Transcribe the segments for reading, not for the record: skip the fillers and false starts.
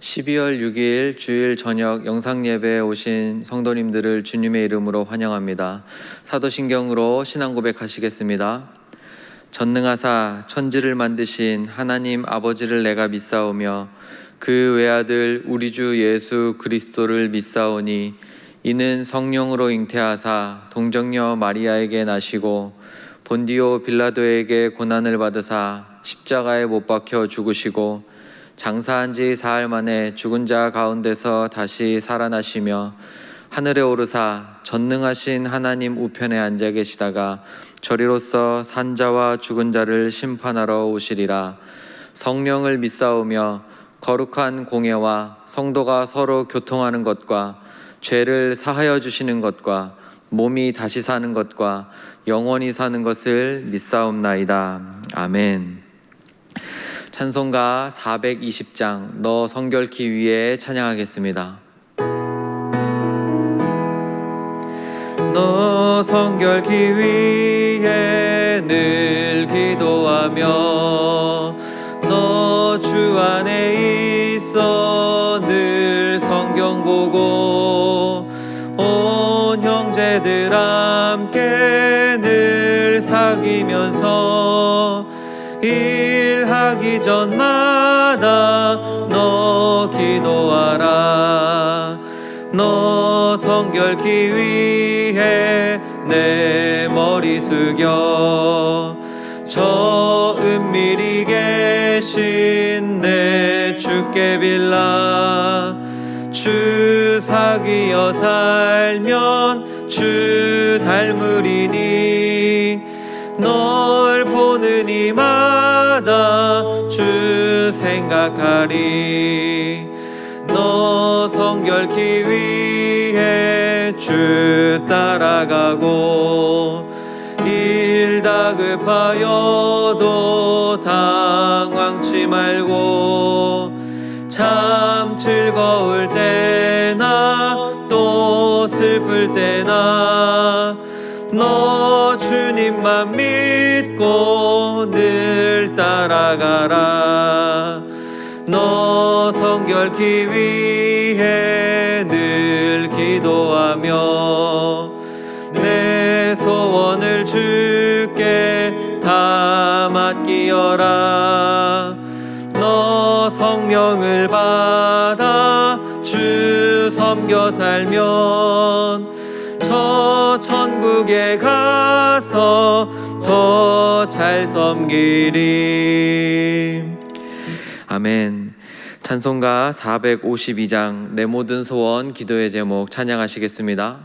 12월 6일 주일 저녁 영상예배에 오신 성도님들을 주님의 이름으로 환영합니다. 사도신경으로 신앙 고백하시겠습니다. 전능하사 천지를 만드신 하나님 아버지를 내가 믿사오며 그 외아들 우리 주 예수 그리스도를 믿사오니 이는 성령으로 잉태하사 동정녀 마리아에게 나시고 본디오 빌라도에게 고난을 받으사 십자가에 못 박혀 죽으시고 장사한 지 사흘 만에 죽은 자 가운데서 다시 살아나시며 하늘에 오르사 전능하신 하나님 우편에 앉아 계시다가 저리로서 산자와 죽은 자를 심판하러 오시리라. 성령을 믿사오며 거룩한 공예와 성도가 서로 교통하는 것과 죄를 사하여 주시는 것과 몸이 다시 사는 것과 영원히 사는 것을 믿사옵나이다. 아멘. 찬송가 420장 너 성결케 위에 찬양하겠습니다. 너 성결케 위에 늘 기도하며 너 주 안에 있어 늘 성경 보고 온 형제들 함께 늘 사귀면서 일하기 전마다 너 기도하라. 너 성결케 위해 내 머리 숙여 저 은밀히 계신 내 주께 빌라. 주 사귀어 살면 주 닮으리니 널 보는 이마다 주 생각하리. 너 성결케 위해 주 따라가고 일 다급하여도 당황치 말고 참 즐거울 때나 또 슬플 때나 너 주님만 믿고 늘 따라가라. 너 성결케 위해 늘 기도하며 내 소원을 주께 다 맡기어라. 너 성령을 받아 주 섬겨 살면 저 천국에 가서 더 잘 섬기리. 아멘. 찬송가 452장 내 모든 소원 기도의 제목 찬양하시겠습니다.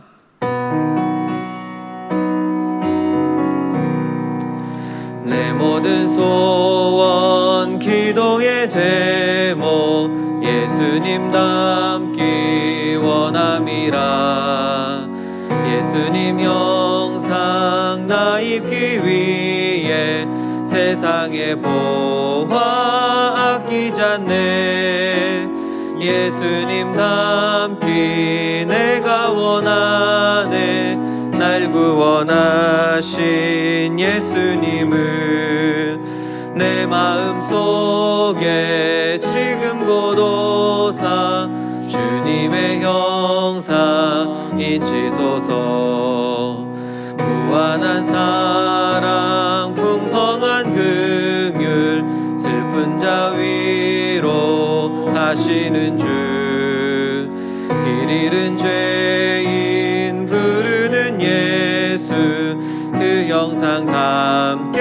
내 모든 소원 기도의 제목 예수님 닮기 원함이라. 예수님 형상 나 입기 위해 세상의 보화 아끼지 않네. 예수님 닮기 내가 원하네. 날 구원하신 예수님을 내 마음속에 지금 고도사 주님의 형상 인치소서. 무한한 사랑 풍성한 긍휼 슬픈 자 위로 하시는 주. 길 잃은 죄인 부르는 예수 그 형상 함께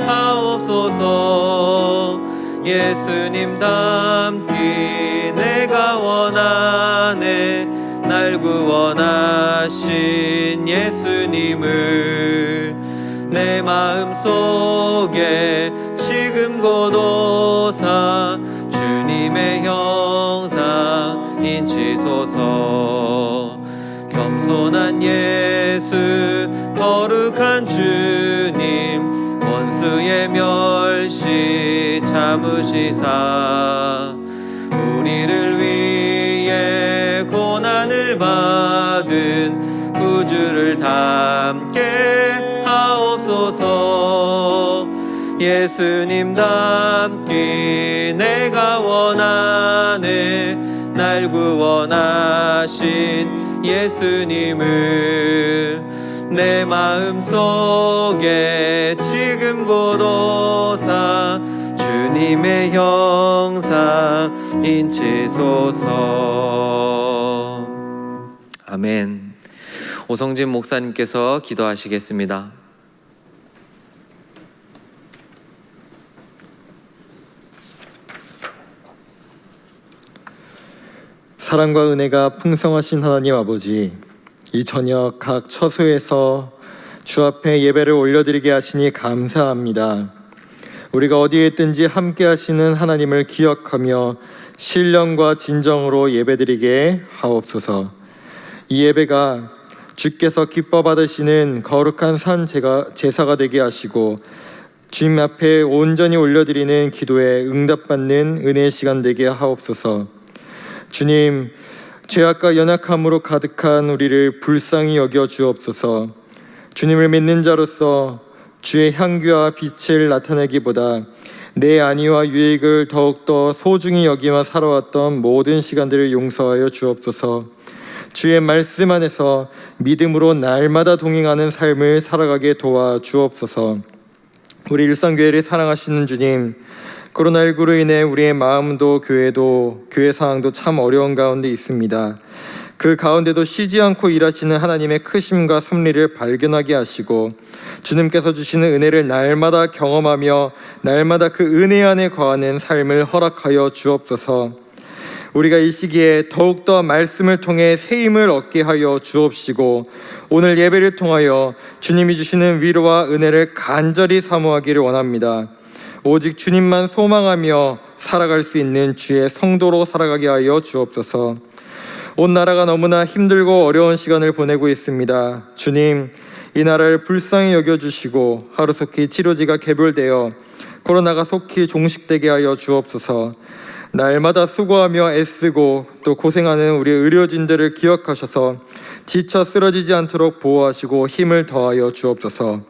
하옵소서. 예수님 닮기 내가 원하네. 날 구원하신 예수님을 내 마음속에 지금 고도사 주님의 형상 인치소서. 겸손한 예수 거룩한 주님 원수의 멸시 참으시사 우리를 위해 고난을 받은 구주를 닮게 하옵소서. 예수님 닮기 내가 원하네. 날 구원하신 예수님을 내 마음속에 지금 고도사 주님의 형상 인치소서. 아멘. 오성진 목사님께서 기도하시겠습니다. 사랑과 은혜가 풍성하신 하나님 아버지, 이 저녁 각 처소에서 주 앞에 예배를 올려드리게 하시니 감사합니다. 우리가 어디에 있든지 함께 하시는 하나님을 기억하며 신령과 진정으로 예배드리게 하옵소서. 이 예배가 주께서 기뻐 받으시는 거룩한 산 제사가 되게 하시고 주님 앞에 온전히 올려드리는 기도에 응답받는 은혜의 시간 되게 하옵소서. 주님, 죄악과 연약함으로 가득한 우리를 불쌍히 여겨 주옵소서. 주님을 믿는 자로서 주의 향기와 빛을 나타내기보다 내 안위와 유익을 더욱더 소중히 여기며 살아왔던 모든 시간들을 용서하여 주옵소서. 주의 말씀 안에서 믿음으로 날마다 동행하는 삶을 살아가게 도와 주옵소서. 우리 일상교회를 사랑하시는 주님, 코로나19로 인해 우리의 마음도 교회도 교회 상황도 참 어려운 가운데 있습니다. 그 가운데도 쉬지 않고 일하시는 하나님의 크심과 섭리를 발견하게 하시고 주님께서 주시는 은혜를 날마다 경험하며 날마다 그 은혜 안에 거하는 삶을 허락하여 주옵소서. 우리가 이 시기에 더욱더 말씀을 통해 새 힘을 얻게 하여 주옵시고 오늘 예배를 통하여 주님이 주시는 위로와 은혜를 간절히 사모하기를 원합니다. 오직 주님만 소망하며 살아갈 수 있는 주의 성도로 살아가게 하여 주옵소서. 온 나라가 너무나 힘들고 어려운 시간을 보내고 있습니다. 주님, 이 나라를 불쌍히 여겨주시고 하루속히 치료제가 개별되어 코로나가 속히 종식되게 하여 주옵소서. 날마다 수고하며 애쓰고 또 고생하는 우리 의료진들을 기억하셔서 지쳐 쓰러지지 않도록 보호하시고 힘을 더하여 주옵소서.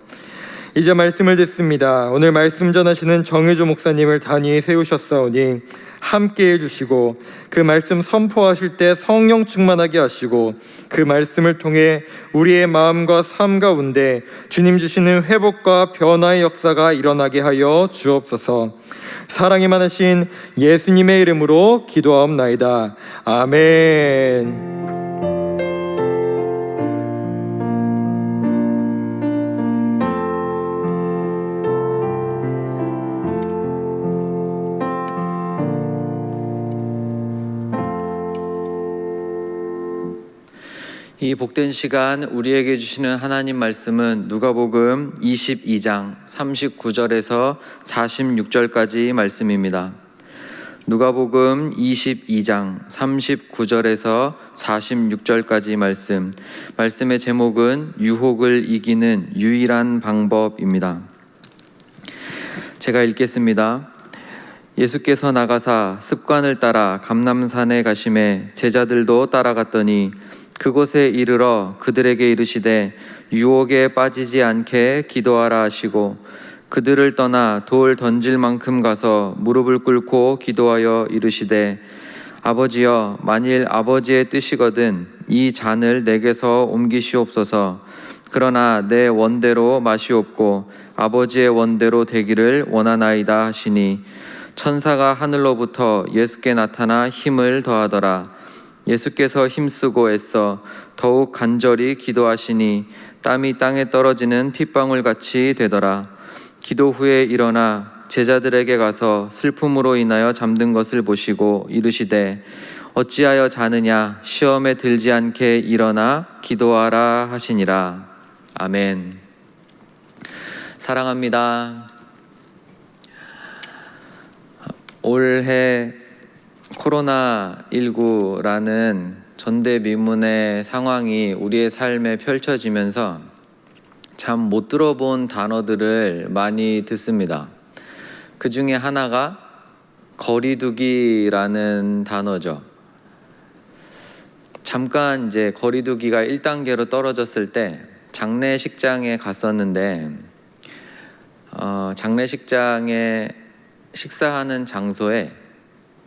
이제 말씀을 듣습니다. 오늘 말씀 전하시는 정혜조 목사님을 단위에 세우셨사오니 함께 해주시고 그 말씀 선포하실 때 성령 충만하게 하시고 그 말씀을 통해 우리의 마음과 삶 가운데 주님 주시는 회복과 변화의 역사가 일어나게 하여 주옵소서. 사랑이 많으신 예수님의 이름으로 기도하옵나이다. 아멘. 이 복된 시간 우리에게 주시는 하나님 말씀은 누가복음 22장 39절에서 46절까지 말씀입니다. 누가복음 22장 39절에서 46절까지 말씀의 제목은 유혹을 이기는 유일한 방법입니다. 제가 읽겠습니다. 예수께서 나가사 습관을 따라 감람산에 가심에 제자들도 따라갔더니 그곳에 이르러 그들에게 이르시되 유혹에 빠지지 않게 기도하라 하시고 그들을 떠나 돌 던질 만큼 가서 무릎을 꿇고 기도하여 이르시되 아버지여, 만일 아버지의 뜻이거든 이 잔을 내게서 옮기시옵소서. 그러나 내 원대로 마시옵고 아버지의 원대로 되기를 원하나이다 하시니 천사가 하늘로부터 예수께 나타나 힘을 더하더라. 예수께서 힘쓰고 애써 더욱 간절히 기도하시니 땀이 땅에 떨어지는 핏방울같이 되더라. 기도 후에 일어나 제자들에게 가서 슬픔으로 인하여 잠든 것을 보시고 이르시되 어찌하여 자느냐, 시험에 들지 않게 일어나 기도하라 하시니라. 아멘. 사랑합니다. 올해 코로나19라는 전대미문의 상황이 우리의 삶에 펼쳐지면서 참 못 들어본 단어들을 많이 듣습니다. 그 중에 하나가 거리두기라는 단어죠. 잠깐 이제 거리두기가 1단계로 떨어졌을 때 장례식장에 갔었는데 장례식장에 식사하는 장소에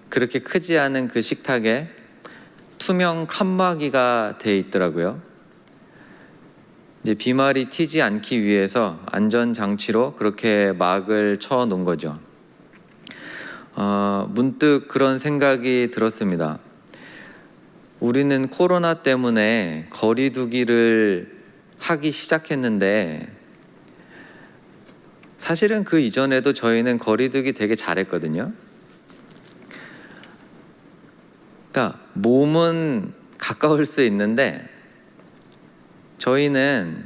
그렇게 크지 않은 그 식탁에 투명 칸막이가 돼 있더라고요. 이제 비말이 튀지 않기 위해서 안전 장치로 그렇게 막을 쳐 놓은 거죠. 문득 그런 생각이 들었습니다. 우리는 코로나 때문에 거리두기를 하기 시작했는데 사실은 그 이전에도 저희는 거리두기 되게 잘했거든요. 그러니까 몸은 가까울 수 있는데 저희는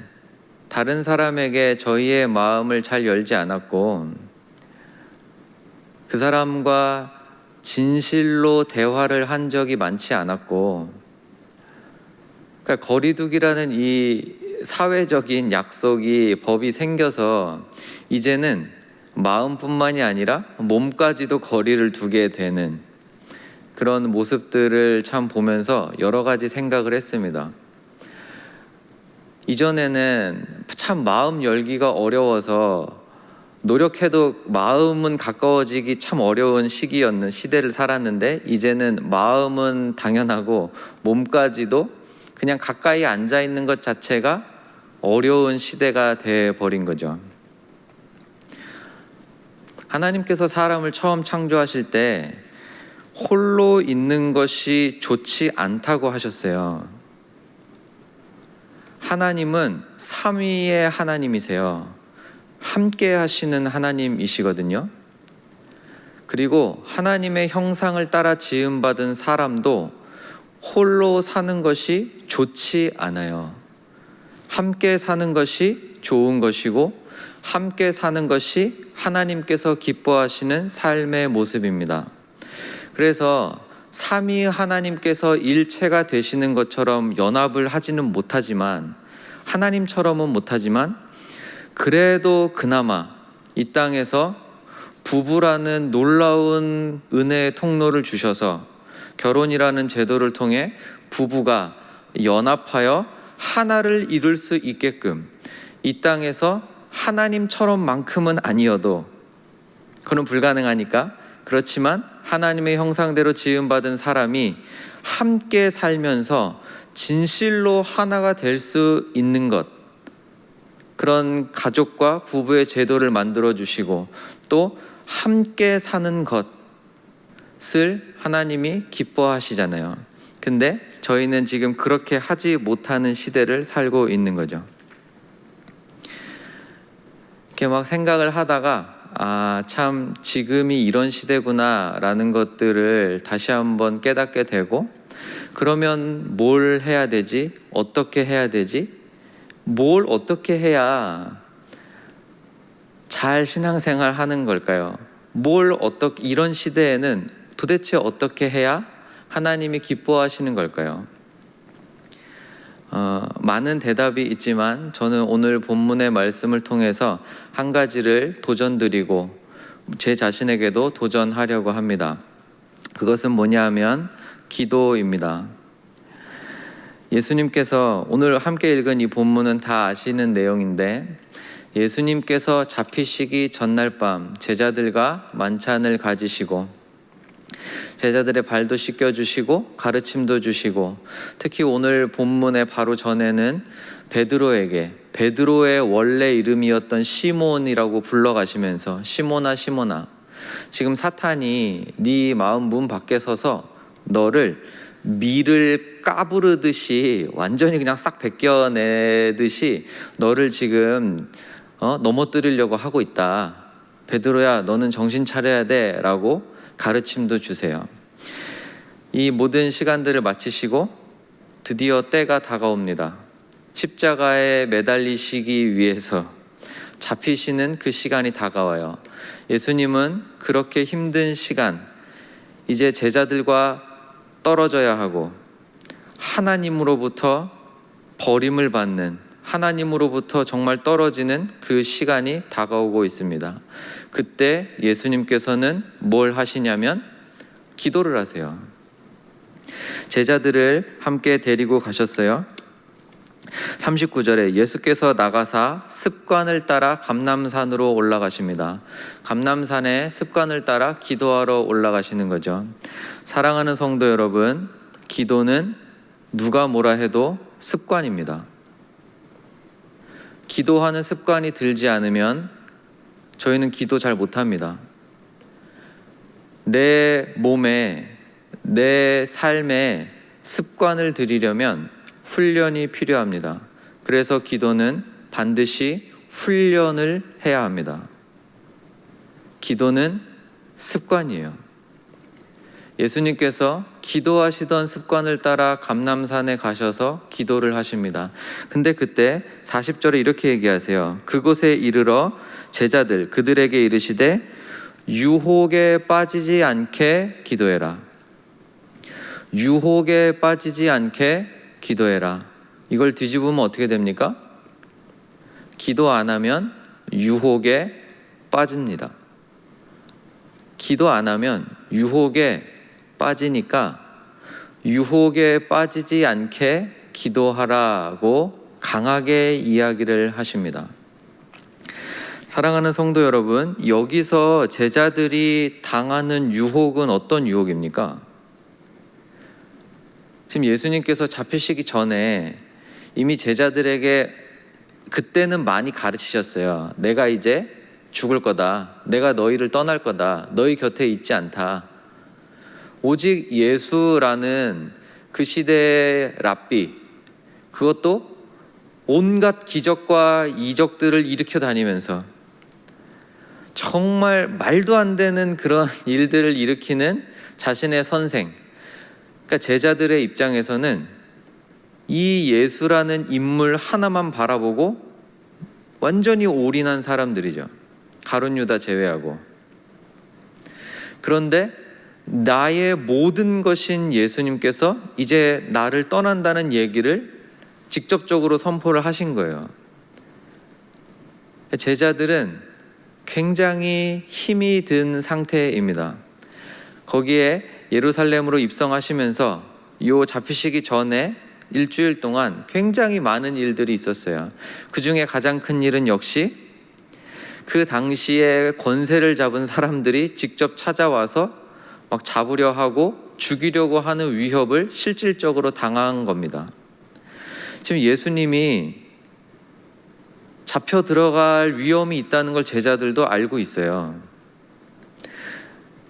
다른 사람에게 저희의 마음을 잘 열지 않았고 그 사람과 진실로 대화를 한 적이 많지 않았고, 그러니까 거리두기라는 이 사회적인 약속이 법이 생겨서 이제는 마음뿐만이 아니라 몸까지도 거리를 두게 되는 그런 모습들을 참 보면서 여러 가지 생각을 했습니다. 이전에는 참 마음 열기가 어려워서 노력해도 마음은 가까워지기 참 어려운 시대를 살았는데 이제는 마음은 당연하고 몸까지도 그냥 가까이 앉아 있는 것 자체가 어려운 시대가 돼 버린 거죠. 하나님께서 사람을 처음 창조하실 때 홀로 있는 것이 좋지 않다고 하셨어요. 하나님은 삼위의 하나님이세요. 함께 하시는 하나님이시거든요. 그리고 하나님의 형상을 따라 지음받은 사람도 홀로 사는 것이 좋지 않아요. 함께 사는 것이 좋은 것이고 함께 사는 것이 하나님께서 기뻐하시는 삶의 모습입니다. 그래서 삼위 하나님께서 일체가 되시는 것처럼 연합을 하지는 못하지만 하나님처럼은 못하지만 그래도 그나마 이 땅에서 부부라는 놀라운 은혜의 통로를 주셔서 결혼이라는 제도를 통해 부부가 연합하여 하나를 이룰 수 있게끔 이 땅에서 하나님처럼만큼은 아니어도 그건 불가능하니까 그렇지만 하나님의 형상대로 지음받은 사람이 함께 살면서 진실로 하나가 될 수 있는 것, 그런 가족과 부부의 제도를 만들어 주시고 또 함께 사는 것을 하나님이 기뻐하시잖아요. 근데 저희는 지금 그렇게 하지 못하는 시대를 살고 있는 거죠. 이렇게 막 생각을 하다가 참 지금이 이런 시대구나라는 것들을 다시 한번 깨닫게 되고, 그러면 뭘 해야 되지? 어떻게 해야 되지? 뭘 어떻게 해야 잘 신앙생활 하는 걸까요? 이런 시대에는 도대체 어떻게 해야 하나님이 기뻐하시는 걸까요? 많은 대답이 있지만 저는 오늘 본문의 말씀을 통해서 한 가지를 도전드리고 제 자신에게도 도전하려고 합니다. 그것은 뭐냐 하면 기도입니다. 예수님께서 오늘 함께 읽은 이 본문은 다 아시는 내용인데 예수님께서 잡히시기 전날 밤 제자들과 만찬을 가지시고 제자들의 발도 씻겨주시고 가르침도 주시고 특히 오늘 본문의 바로 전에는 베드로의 원래 이름이었던 시몬이라고 불러가시면서 시몬아 지금 사탄이 네 마음 문 밖에 서서 너를 밀을 까부르듯이 완전히 그냥 싹 벗겨내듯이 너를 지금 넘어뜨리려고 하고 있다. 베드로야 너는 정신 차려야 돼 라고 가르침도 주세요. 이 모든 시간들을 마치시고 드디어 때가 다가옵니다. 십자가에 매달리시기 위해서 잡히시는 그 시간이 다가와요. 예수님은 그렇게 힘든 시간, 이제 제자들과 떨어져야 하고 하나님으로부터 버림을 받는, 하나님으로부터 정말 떨어지는 그 시간이 다가오고 있습니다. 그때 예수님께서는 뭘 하시냐면 기도를 하세요. 제자들을 함께 데리고 가셨어요. 39절에 예수께서 나가사 습관을 따라 감람산으로 올라가십니다. 감람산에 습관을 따라 기도하러 올라가시는 거죠. 사랑하는 성도 여러분, 기도는 누가 뭐라 해도 습관입니다. 기도하는 습관이 들지 않으면 저희는 기도 잘 못합니다. 내 몸에, 내 삶에 습관을 들이려면 훈련이 필요합니다. 그래서 기도는 반드시 훈련을 해야 합니다. 기도는 습관이에요. 예수님께서 기도하시던 습관을 따라 감람산에 가셔서 기도를 하십니다. 근데 그때 40절에 이렇게 얘기하세요. 그곳에 이르러 제자들 그들에게 이르시되 유혹에 빠지지 않게 기도해라. 유혹에 빠지지 않게 기도해라. 이걸 뒤집으면 어떻게 됩니까? 기도 안 하면 유혹에 빠집니다. 기도 안 하면 유혹에 빠지니까 유혹에 빠지지 않게 기도하라고 강하게 이야기를 하십니다. 사랑하는 성도 여러분, 여기서 제자들이 당하는 유혹은 어떤 유혹입니까? 지금 예수님께서 잡히시기 전에 이미 제자들에게 그때는 많이 가르치셨어요. 내가 이제 죽을 거다. 내가 너희를 떠날 거다. 너희 곁에 있지 않다. 오직 예수라는 그 시대의 랍비, 그것도 온갖 기적과 이적들을 일으켜 다니면서 정말 말도 안 되는 그런 일들을 일으키는 자신의 선생, 그러니까 제자들의 입장에서는 이 예수라는 인물 하나만 바라보고 완전히 올인한 사람들이죠. 가룟 유다 제외하고. 그런데 나의 모든 것인 예수님께서 이제 나를 떠난다는 얘기를 직접적으로 선포를 하신 거예요. 제자들은 굉장히 힘이 든 상태입니다. 거기에 예루살렘으로 입성하시면서 요 잡히시기 전에 일주일 동안 굉장히 많은 일들이 있었어요. 그 중에 가장 큰 일은 역시 그 당시에 권세를 잡은 사람들이 직접 찾아와서 막 잡으려 하고 죽이려고 하는 위협을 실질적으로 당한 겁니다. 지금 예수님이 잡혀 들어갈 위험이 있다는 걸 제자들도 알고 있어요.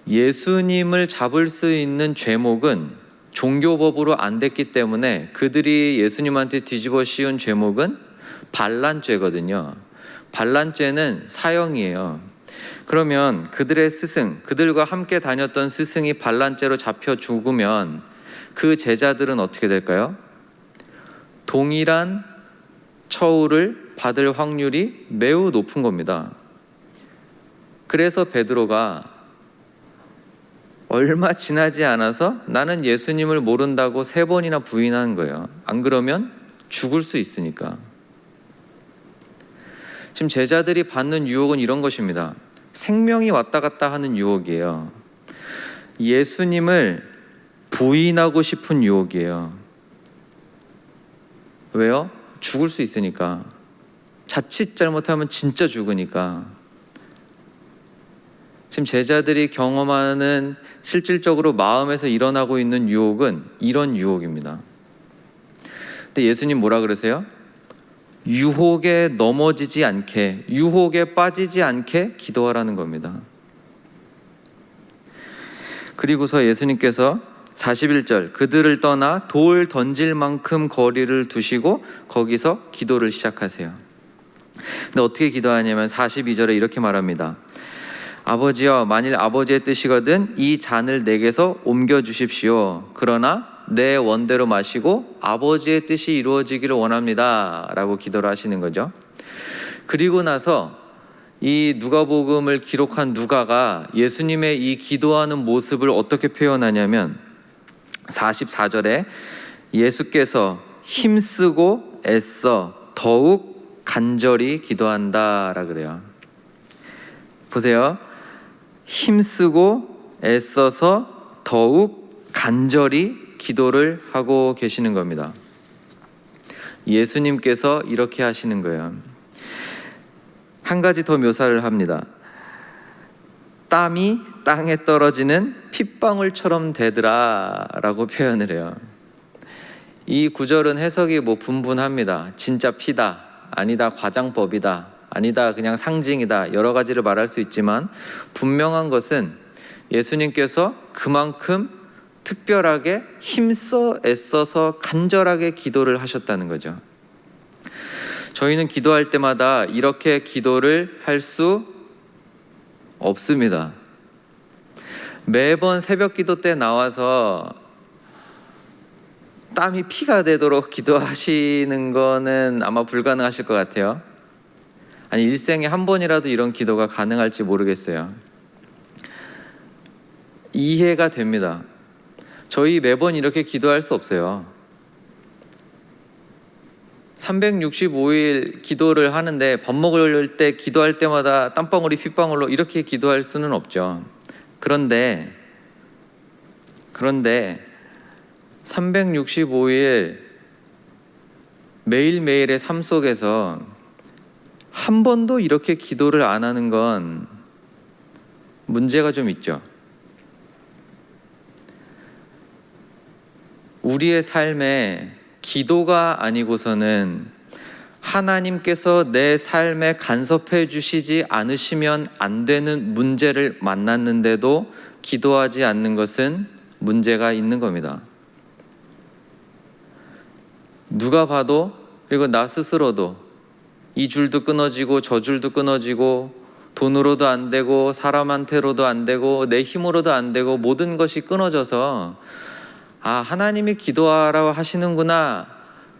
예수님을 잡을 수 있는 죄목은 종교법으로 안 됐기 때문에 그들이 예수님한테 뒤집어 씌운 죄목은 반란죄거든요. 반란죄는 사형이에요. 그러면 그들의 스승, 그들과 함께 다녔던 스승이 반란죄로 잡혀 죽으면 그 제자들은 어떻게 될까요? 동일한 처우를 받을 확률이 매우 높은 겁니다. 그래서 베드로가 얼마 지나지 않아서 나는 예수님을 모른다고 3번이나 부인한 거예요. 안 그러면 죽을 수 있으니까. 지금 제자들이 받는 유혹은 이런 것입니다. 생명이 왔다 갔다 하는 유혹이에요. 예수님을 부인하고 싶은 유혹이에요. 왜요? 죽을 수 있으니까. 자칫 잘못하면 진짜 죽으니까. 지금 제자들이 경험하는 실질적으로 마음에서 일어나고 있는 유혹은 이런 유혹입니다. 근데 예수님 뭐라 그러세요? 유혹에 넘어지지 않게, 유혹에 빠지지 않게 기도하라는 겁니다. 그리고서 예수님께서 41절 그들을 떠나 돌 던질 만큼 거리를 두시고 거기서 기도를 시작하세요. 근데 어떻게 기도하냐면 42절에 이렇게 말합니다. 아버지여, 만일 아버지의 뜻이거든 이 잔을 내게서 옮겨주십시오. 그러나 내 원대로 마시고 아버지의 뜻이 이루어지기를 원합니다 라고 기도를 하시는 거죠. 그리고 나서 이 누가복음을 기록한 누가가 예수님의 이 기도하는 모습을 어떻게 표현하냐면 44절에 예수께서 힘쓰고 애써 더욱 간절히 기도한다 라 그래요. 보세요. 힘쓰고 애써서 더욱 간절히 기도를 하고 계시는 겁니다. 예수님께서 이렇게 하시는 거예요. 한 가지 더 묘사를 합니다. 땀이 땅에 떨어지는 핏방울처럼 되더라 라고 표현을 해요. 이 구절은 해석이 분분합니다. 진짜 피다, 아니다 과장법이다, 아니다 그냥 상징이다, 여러 가지를 말할 수 있지만 분명한 것은 예수님께서 그만큼 특별하게 힘써 애써서 간절하게 기도를 하셨다는 거죠. 저희는 기도할 때마다 이렇게 기도를 할 수 없습니다. 매번 새벽 기도 때 나와서 땀이 피가 되도록 기도하시는 거는 아마 불가능하실 것 같아요. 아니, 일생에 한 번이라도 이런 기도가 가능할지 모르겠어요. 이해가 됩니다. 저희 매번 이렇게 기도할 수 없어요. 365일 기도를 하는데 밥 먹을 때 기도할 때마다 땀방울이 핏방울로 이렇게 기도할 수는 없죠. 그런데 365일 매일매일의 삶 속에서 한 번도 이렇게 기도를 안 하는 건 문제가 좀 있죠. 우리의 삶에 기도가 아니고서는 하나님께서 내 삶에 간섭해 주시지 않으시면 안 되는 문제를 만났는데도 기도하지 않는 것은 문제가 있는 겁니다. 누가 봐도, 그리고 나 스스로도 이 줄도 끊어지고 저 줄도 끊어지고 돈으로도 안 되고 사람한테로도 안 되고 내 힘으로도 안 되고 모든 것이 끊어져서 하나님이 기도하라고 하시는구나,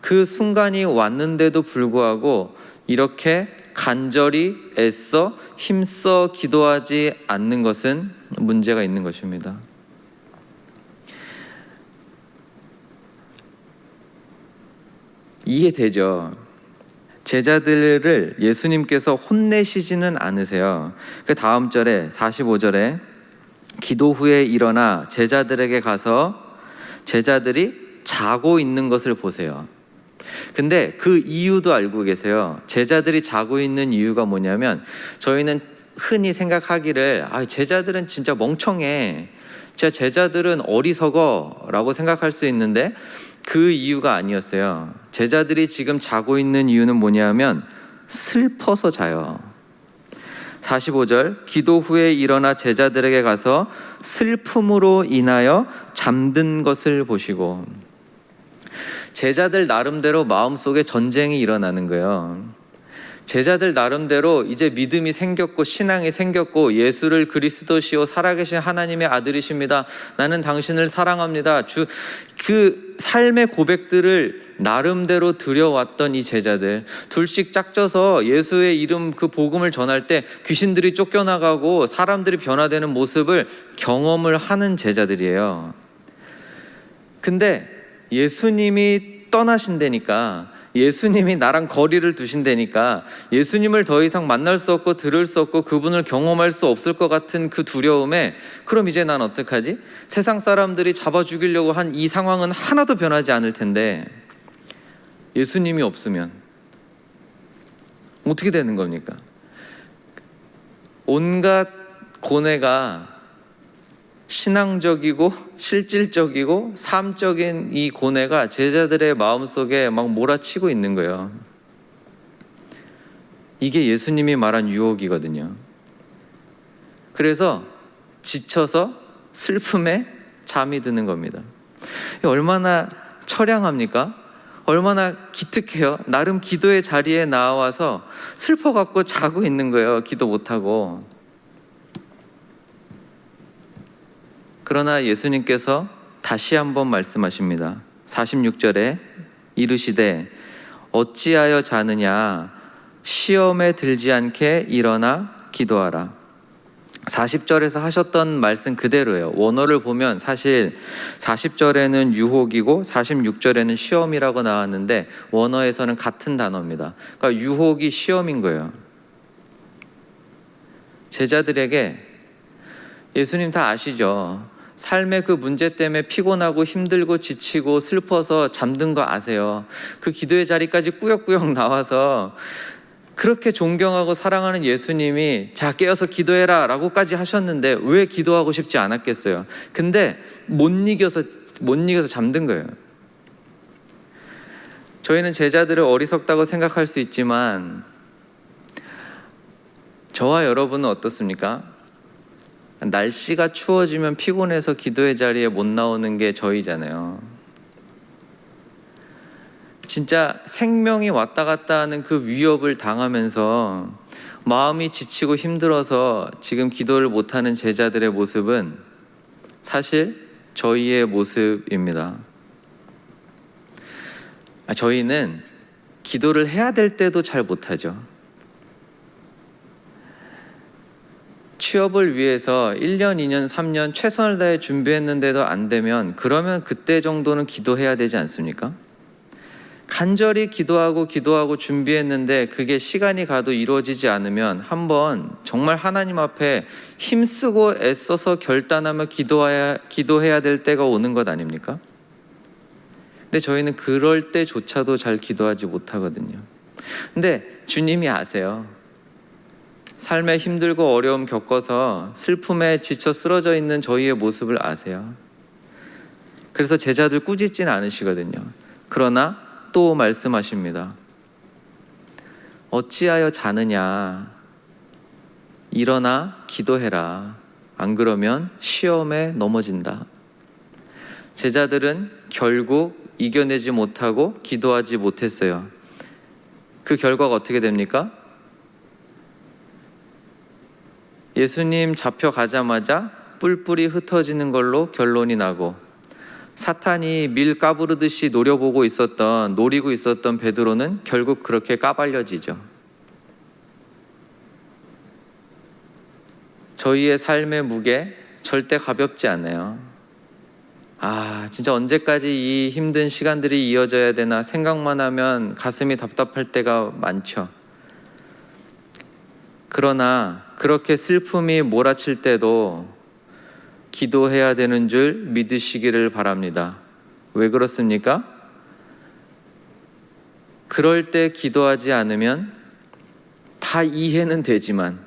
그 순간이 왔는데도 불구하고 이렇게 간절히 애써 힘써 기도하지 않는 것은 문제가 있는 것입니다. 이해되죠? 제자들을 예수님께서 혼내시지는 않으세요. 그 다음 절에 45절에 기도 후에 일어나 제자들에게 가서 제자들이 자고 있는 것을 보세요. 근데 그 이유도 알고 계세요. 제자들이 자고 있는 이유가 뭐냐면, 저희는 흔히 생각하기를 제자들은 진짜 멍청해, 진짜 제자들은 어리석어 라고 생각할 수 있는데 그 이유가 아니었어요. 제자들이 지금 자고 있는 이유는 뭐냐면 슬퍼서 자요. 45절, 기도 후에 일어나 제자들에게 가서 슬픔으로 인하여 잠든 것을 보시고. 제자들 나름대로 마음속에 전쟁이 일어나는 거예요. 제자들 나름대로 이제 믿음이 생겼고 신앙이 생겼고 예수를 그리스도시요 살아계신 하나님의 아들이십니다, 나는 당신을 사랑합니다, 그 삶의 고백들을 나름대로 드려왔던 이 제자들, 둘씩 짝져서 예수의 이름 그 복음을 전할 때 귀신들이 쫓겨나가고 사람들이 변화되는 모습을 경험을 하는 제자들이에요. 근데 예수님이 떠나신다니까, 예수님이 나랑 거리를 두신다니까, 예수님을 더 이상 만날 수 없고 들을 수 없고 그분을 경험할 수 없을 것 같은 그 두려움에, 그럼 이제 난 어떡하지? 세상 사람들이 잡아 죽이려고 한 이 상황은 하나도 변하지 않을 텐데 예수님이 없으면 어떻게 되는 겁니까? 온갖 고뇌가 신앙적이고 실질적이고 삶적인 이 고뇌가 제자들의 마음속에 막 몰아치고 있는 거예요. 이게 예수님이 말한 유혹이거든요. 그래서 지쳐서 슬픔에 잠이 드는 겁니다. 얼마나 처량합니까? 얼마나 기특해요. 나름 기도의 자리에 나와서 슬퍼갖고 자고 있는 거예요. 기도 못하고. 그러나 예수님께서 다시 한번 말씀하십니다. 46절에 이르시되 어찌하여 자느냐, 시험에 들지 않게 일어나 기도하라. 40절에서 하셨던 말씀 그대로예요. 원어를 보면 사실 40절에는 유혹이고 46절에는 시험이라고 나왔는데 원어에서는 같은 단어입니다. 그러니까 유혹이 시험인 거예요. 제자들에게 예수님 다 아시죠? 삶의 그 문제 때문에 피곤하고 힘들고 지치고 슬퍼서 잠든 거 아세요? 그 기도의 자리까지 꾸역꾸역 나와서 그렇게 존경하고 사랑하는 예수님이 자 깨어서 기도해라 라고까지 하셨는데 왜 기도하고 싶지 않았겠어요? 근데 못 이겨서 잠든 거예요. 저희는 제자들을 어리석다고 생각할 수 있지만 저와 여러분은 어떻습니까? 날씨가 추워지면 피곤해서 기도의 자리에 못 나오는 게 저희잖아요. 진짜 생명이 왔다 갔다 하는 그 위협을 당하면서 마음이 지치고 힘들어서 지금 기도를 못하는 제자들의 모습은 사실 저희의 모습입니다. 저희는 기도를 해야 될 때도 잘 못하죠. 취업을 위해서 1년, 2년, 3년 최선을 다해 준비했는데도 안 되면 그러면 그때 정도는 기도해야 되지 않습니까? 간절히 기도하고 준비했는데 그게 시간이 가도 이루어지지 않으면 한번 정말 하나님 앞에 힘쓰고 애써서 결단하며 기도해야 될 때가 오는 것 아닙니까? 근데 저희는 그럴 때조차도 잘 기도하지 못하거든요. 근데 주님이 아세요. 삶에 힘들고 어려움 겪어서 슬픔에 지쳐 쓰러져 있는 저희의 모습을 아세요. 그래서 제자들 꾸짖진 않으시거든요. 그러나 또 말씀하십니다. 어찌하여 자느냐? 일어나 기도해라. 안 그러면 시험에 넘어진다. 제자들은 결국 이겨내지 못하고 기도하지 못했어요. 그 결과가 어떻게 됩니까? 예수님 잡혀가자마자 뿔뿔이 흩어지는 걸로 결론이 나고 사탄이 밀 까부르듯이 노리고 있었던 베드로는 결국 그렇게 까발려지죠. 저희의 삶의 무게 절대 가볍지 않아요. 진짜 언제까지 이 힘든 시간들이 이어져야 되나 생각만 하면 가슴이 답답할 때가 많죠. 그러나 그렇게 슬픔이 몰아칠 때도 기도해야 되는 줄 믿으시기를 바랍니다. 왜 그렇습니까? 그럴 때 기도하지 않으면 다 이해는 되지만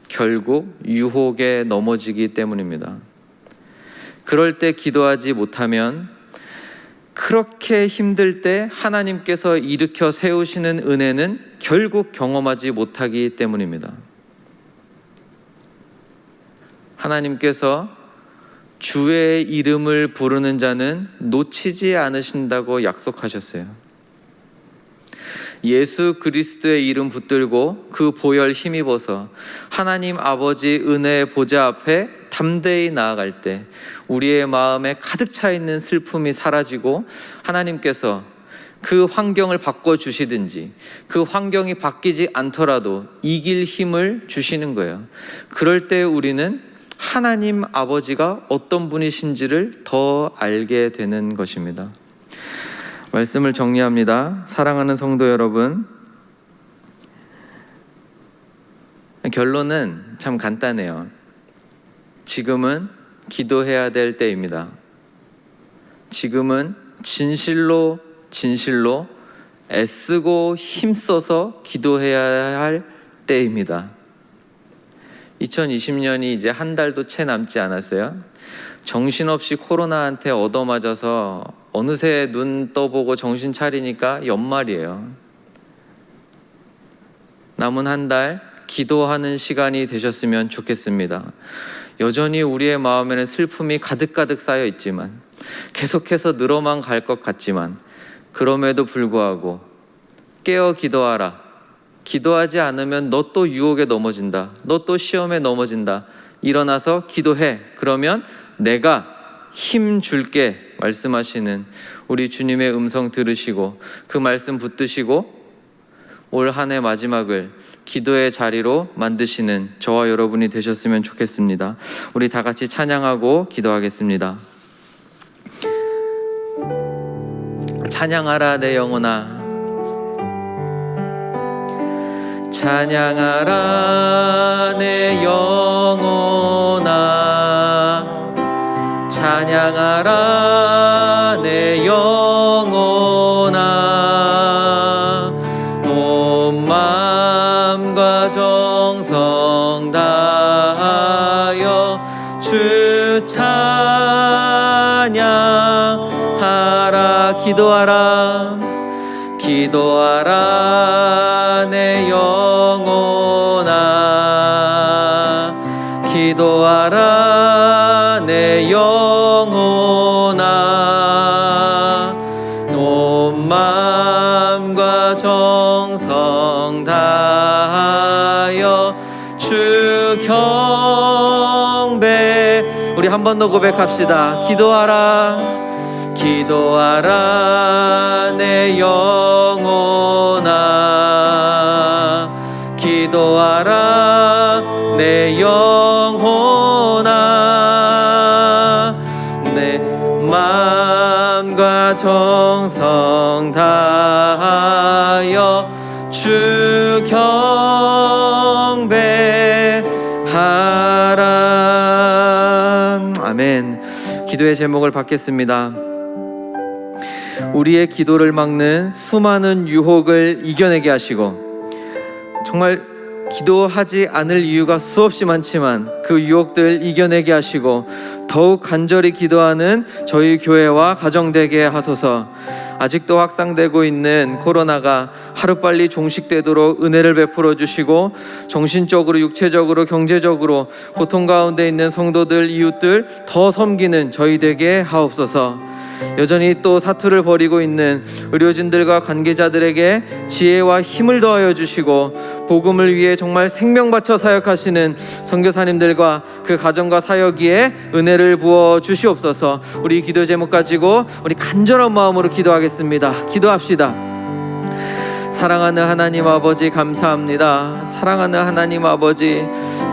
결국 유혹에 넘어지기 때문입니다. 그럴 때 기도하지 못하면 그렇게 힘들 때 하나님께서 일으켜 세우시는 은혜는 결국 경험하지 못하기 때문입니다. 하나님께서 주의 이름을 부르는 자는 놓치지 않으신다고 약속하셨어요. 예수 그리스도의 이름 붙들고 그 보혈 힘입어서 하나님 아버지 은혜의 보좌 앞에 담대히 나아갈 때 우리의 마음에 가득 차 있는 슬픔이 사라지고 하나님께서 그 환경을 바꿔주시든지 그 환경이 바뀌지 않더라도 이길 힘을 주시는 거예요. 그럴 때 우리는 하나님 아버지가 어떤 분이신지를 더 알게 되는 것입니다. 말씀을 정리합니다. 사랑하는 성도 여러분, 결론은 참 간단해요. 지금은 기도해야 될 때입니다. 지금은 진실로 애쓰고 힘써서 기도해야 할 때입니다. 2020년이 이제 한 달도 채 남지 않았어요. 정신없이 코로나한테 얻어맞아서 어느새 눈 떠보고 정신 차리니까 연말이에요. 남은 한 달 기도하는 시간이 되셨으면 좋겠습니다. 여전히 우리의 마음에는 슬픔이 가득가득 쌓여 있지만 계속해서 늘어만 갈 것 같지만 그럼에도 불구하고 깨어 기도하라. 기도하지 않으면 너 또 유혹에 넘어진다. 너 또 시험에 넘어진다. 일어나서 기도해. 그러면 내가 힘 줄게 말씀하시는 우리 주님의 음성 들으시고 그 말씀 붙드시고 올 한 해 마지막을 기도의 자리로 만드시는 저와 여러분이 되셨으면 좋겠습니다. 우리 다 같이 찬양하고 기도하겠습니다. 찬양하라 내 영혼아, 찬양하라 내 영혼아, 사랑하라 내 영혼아 온 마음과 정성 다하여 주 찬양하라. 기도하라 내 영혼아 기도하라 내 영혼아 온 마음과 정성 다하여 주 경배. 우리 한 번 더 고백합시다. 기도하라 내 영혼아 기도하라 내 영혼아 내 마음과 정성 다하여 주 경배하라. 아멘. 기도의 제목을 받겠습니다. 우리의 기도를 막는 수많은 유혹을 이겨내게 하시고, 정말 기도하지 않을 이유가 수없이 많지만 그 유혹들 이겨내게 하시고 더욱 간절히 기도하는 저희 교회와 가정 되게 하소서. 아직도 확산되고 있는 코로나가 하루빨리 종식되도록 은혜를 베풀어 주시고 정신적으로 육체적으로 경제적으로 고통 가운데 있는 성도들 이웃들 더 섬기는 저희 되게 하옵소서. 여전히 또 사투를 벌이고 있는 의료진들과 관계자들에게 지혜와 힘을 더하여 주시고 복음을 위해 정말 생명 바쳐 사역하시는 선교사님들과 그 가정과 사역에 은혜를 부어 주시옵소서. 우리 기도 제목 가지고 우리 간절한 마음으로 기도하겠습니다. 기도합시다. 사랑하는 하나님 아버지 감사합니다. 사랑하는 하나님 아버지,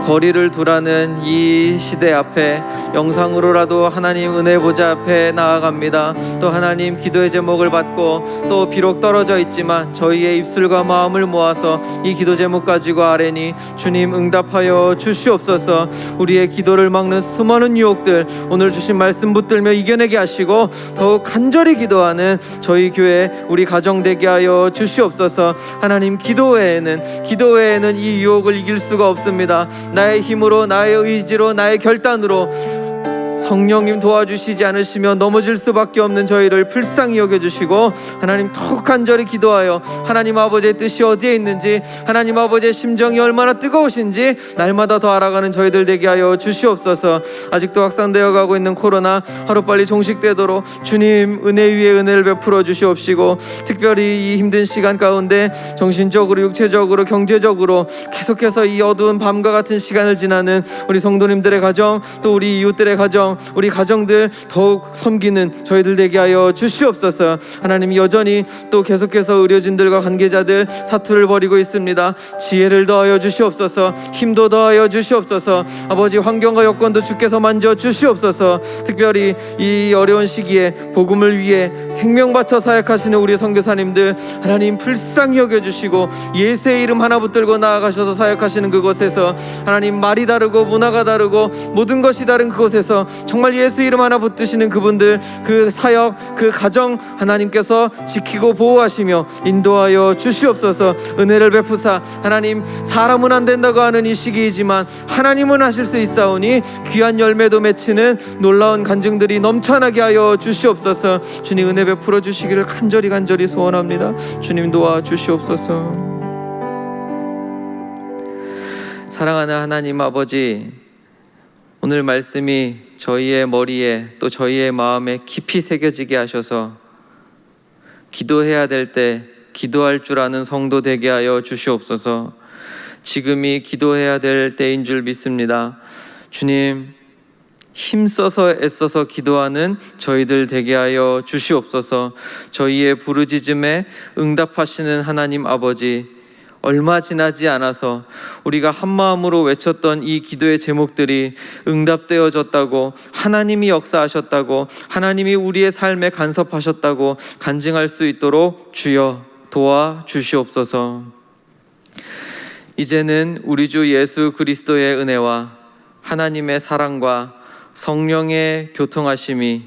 거리를 두라는 이 시대 앞에 영상으로라도 하나님 은혜 보좌 앞에 나아갑니다. 또 하나님 기도의 제목을 받고 또 비록 떨어져 있지만 저희의 입술과 마음을 모아서 이 기도 제목 가지고 아뢰니 주님 응답하여 주시옵소서. 우리의 기도를 막는 수많은 유혹들 오늘 주신 말씀 붙들며 이겨내게 하시고 더욱 간절히 기도하는 저희 교회 우리 가정 되게 하여 주시옵소서. 하나님 기도 외에는 이 유혹을 이길 수가 없습니다. 나의 힘으로, 나의 의지로, 나의 결단으로 성령님 도와주시지 않으시면 넘어질 수밖에 없는 저희를 불쌍히 여겨주시고 하나님 더욱 간절히 기도하여 하나님 아버지의 뜻이 어디에 있는지, 하나님 아버지의 심정이 얼마나 뜨거우신지 날마다 더 알아가는 저희들 되게 하여 주시옵소서. 아직도 확산되어 가고 있는 코로나 하루빨리 종식되도록 주님 은혜 위에 은혜를 베풀어 주시옵시고, 특별히 이 힘든 시간 가운데 정신적으로 육체적으로 경제적으로 계속해서 이 어두운 밤과 같은 시간을 지나는 우리 성도님들의 가정, 또 우리 이웃들의 가정, 우리 가정들 더욱 섬기는 저희들 되게 하여 주시옵소서. 하나님 여전히 또 계속해서 의료진들과 관계자들 사투를 벌이고 있습니다. 지혜를 더하여 주시옵소서. 힘도 더하여 주시옵소서. 아버지 환경과 여건도 주께서 만져 주시옵소서. 특별히 이 어려운 시기에 복음을 위해 생명 바쳐 사역하시는 우리 선교사님들 하나님 불쌍히 여겨주시고 예수의 이름 하나 붙들고 나아가셔서 사역하시는 그곳에서 하나님 말이 다르고 문화가 다르고 모든 것이 다른 그곳에서 정말 예수 이름 하나 붙드시는 그분들, 그 사역, 그 가정 하나님께서 지키고 보호하시며 인도하여 주시옵소서. 은혜를 베푸사 하나님 사람은 안 된다고 하는 이 시기이지만 하나님은 하실 수 있사오니 귀한 열매도 맺히는 놀라운 간증들이 넘쳐나게 하여 주시옵소서. 주님 은혜 베풀어 주시기를 간절히 소원합니다. 주님 도와주시옵소서. 사랑하는 하나님 아버지, 오늘 말씀이 저희의 머리에 또 저희의 마음에 깊이 새겨지게 하셔서 기도해야 될 때 기도할 줄 아는 성도 되게 하여 주시옵소서. 지금이 기도해야 될 때인 줄 믿습니다. 주님 힘써서 애써서 기도하는 저희들 되게 하여 주시옵소서. 저희의 부르짖음에 응답하시는 하나님 아버지, 얼마 지나지 않아서 우리가 한마음으로 외쳤던 이 기도의 제목들이 응답되어졌다고, 하나님이 역사하셨다고, 하나님이 우리의 삶에 간섭하셨다고 간증할 수 있도록 주여 도와주시옵소서. 이제는 우리 주 예수 그리스도의 은혜와 하나님의 사랑과 성령의 교통하심이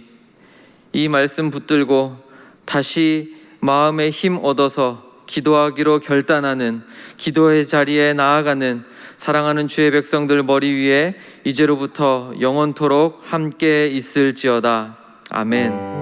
이 말씀 붙들고 다시 마음의 힘 얻어서 기도하기로 결단하는 기도의 자리에 나아가는 사랑하는 주의 백성들 머리 위에 이제로부터 영원토록 함께 있을지어다. 아멘.